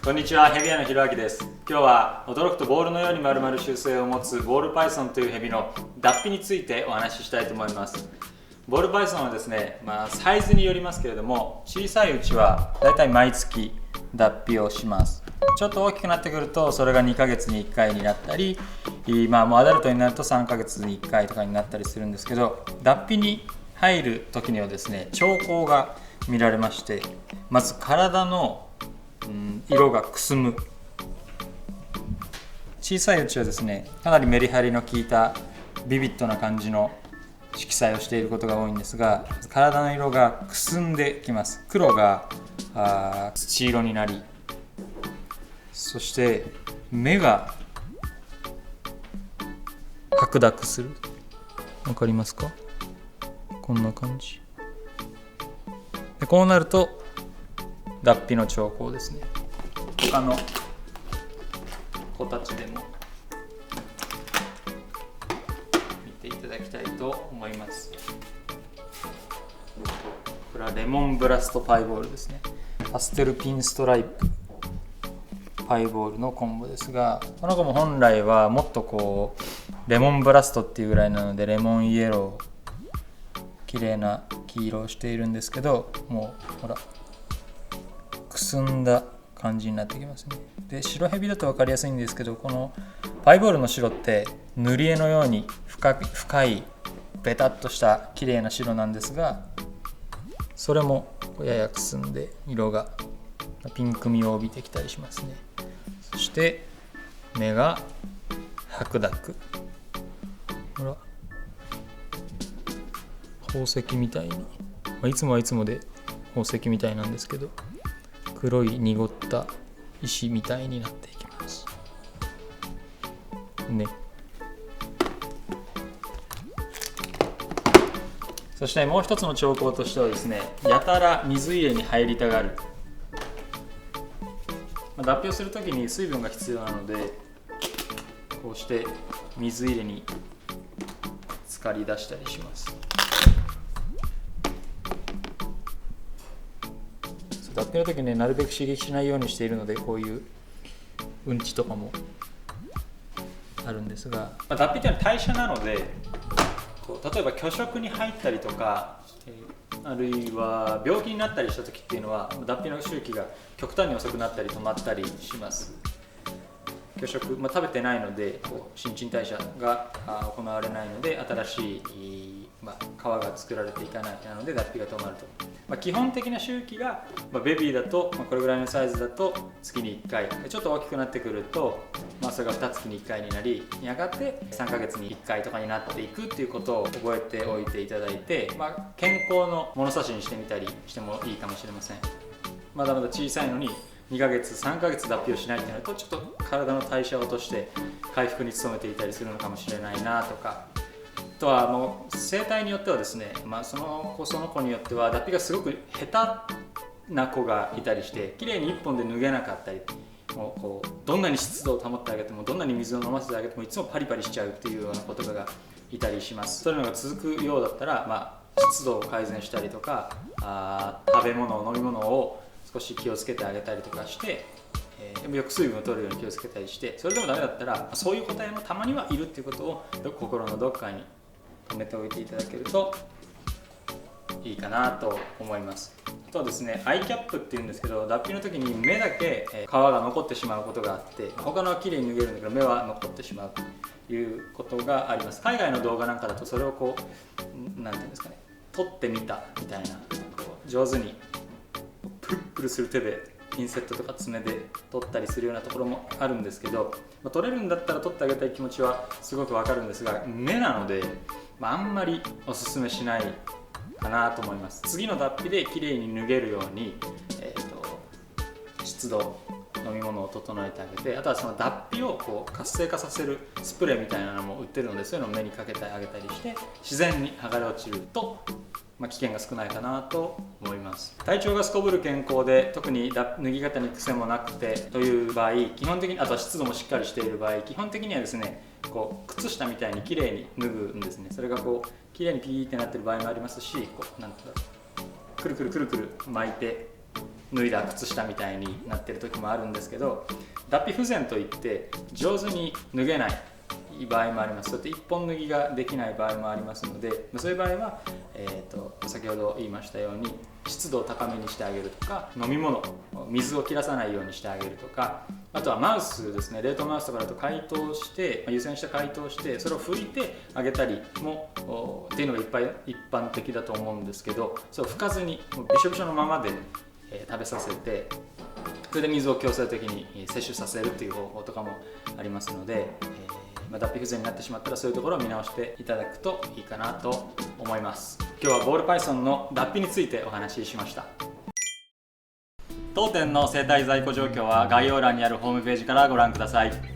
こんにちは、ヘビ屋のひろあきです。今日は驚くとボールのように丸々習性を持つボールパイソンというヘビの脱皮についてお話ししたいと思います。ボールパイソンはですね、サイズによりますけれども、小さいうちはだいたい毎月脱皮をします。ちょっと大きくなってくるとそれが2ヶ月に1回になったり、もうアダルトになると3ヶ月に1回とかになったりするんですけど、脱皮に入る時にはですね、兆候が見られまして、まず体の色がくすむ。小さいうちはですね、かなりメリハリの効いたビビッドな感じの色彩をしていることが多いんですが、体の色がくすんできます。黒が土色になり、そして目が白濁する。わかりますか？こんな感じで、こうなると脱皮の兆候ですね。他の子たちでも見ていただきたいと思います。これはレモンブラストパイボールですね。パステルピンストライプパイボールのコンボですが、この子も本来はもっとレモンブラストっていうぐらいなので、レモンイエロー、綺麗な黄色をしているんですけど、もうほらくすんだ感じになってきますね。で、白ヘビだと分かりやすいんですけど、このパイボールの白って塗り絵のように深いベタっとした綺麗な白なんですが、それもややくすんで色がピンク味を帯びてきたりしますね。そして目が白濁、ほら宝石みたいに、いつもはいつもで宝石みたいなんですけど、黒い濁った石みたいになっていきますね。そしてもう一つの兆候としてはですね、やたら水入れに入りたがる。脱皮をするときに水分が必要なので、こうして水入れに浸かり出したりします。脱皮の時になるべく刺激しないようにしているので、こういううんちとかもあるんですが、脱皮というのは代謝なので、例えば拒食に入ったりとか、あるいは病気になったりした時っていうのは、脱皮の周期が極端に遅くなったり止まったりします。拒食、食べてないので新陳代謝が行われないので、新しい、皮が作られていかないので脱皮が止まると。基本的な周期が、ベビーだと、これぐらいのサイズだと月に1回、ちょっと大きくなってくると、それが2月に1回になり、やがて3ヶ月に1回とかになっていくっていうことを覚えておいていただいて、健康の物差しにしてみたりしてもいいかもしれません。まだまだ小さいのに2ヶ月3ヶ月脱皮をしないとなると、ちょっと体の代謝を落として回復に努めていたりするのかもしれないなとか、あとは生態によってはですね、その子によっては脱皮がすごく下手な子がいたりして、綺麗に1本で脱げなかったり、どんなに湿度を保ってあげても、どんなに水を飲ませてあげてもいつもパリパリしちゃうっていうような子とかがいたりします。そういうのが続くようだったら、湿度を改善したりとか、食べ物飲み物を少し気をつけてあげたりとかして、よく水分を取るように気をつけたりして、それでもダメだったら、そういう個体もたまにはいるっていうことをよく心のどっかに留めておいていただけるといいかなと思います。あとはですね、アイキャップっていうんですけど、脱皮の時に目だけ皮が残ってしまうことがあって、他のは綺麗に脱げるんだけど目は残ってしまうということがあります。海外の動画なんかだと、それをなんていうんですかね、撮ってみたみたいな、上手にプルップルする手でピンセットとか爪で取ったりするようなところもあるんですけど、取れるんだったら取ってあげたい気持ちはすごくわかるんですが、目なので、あんまりおすすめしないかなと思います。次の脱皮できれいに脱げるように、湿度、飲み物を整えてあげて、あとはその脱皮を活性化させるスプレーみたいなのも売ってるので、そういうのを目にかけてあげたりして、自然に剥がれ落ちると危険が少ないかなと思います。体調がすこぶる健康で、特に脱ぎ方に癖もなくてという場合、基本的に、あとは湿度もしっかりしている場合、基本的にはですね、靴下みたいにきれいに脱ぐんですね。それがきれいにピーってなってる場合もありますし、なんていうくるくるくるくる巻いて脱いだ靴下みたいになってる時もあるんですけど、脱皮不全といって上手に脱げない場合もあります。そうやって一本脱ぎができない場合もありますので、そういう場合は、先ほど言いましたように湿度を高めにしてあげるとか、飲み物、水を切らさないようにしてあげるとか、あとはマウスですね、冷凍マウスとかだと解凍して、湯煎して解凍してそれを拭いてあげたりもっていうのが一般的だと思うんですけど、そう拭かずにびしょびしょのままで、食べさせて、それで水を強制的に摂取させるっていう方法とかもありますので、脱皮不全になってしまったらそういうところを見直していただくといいかなと思います。今日はボールパイソンの脱皮についてお話ししました。当店の生体在庫状況は概要欄にあるホームページからご覧ください。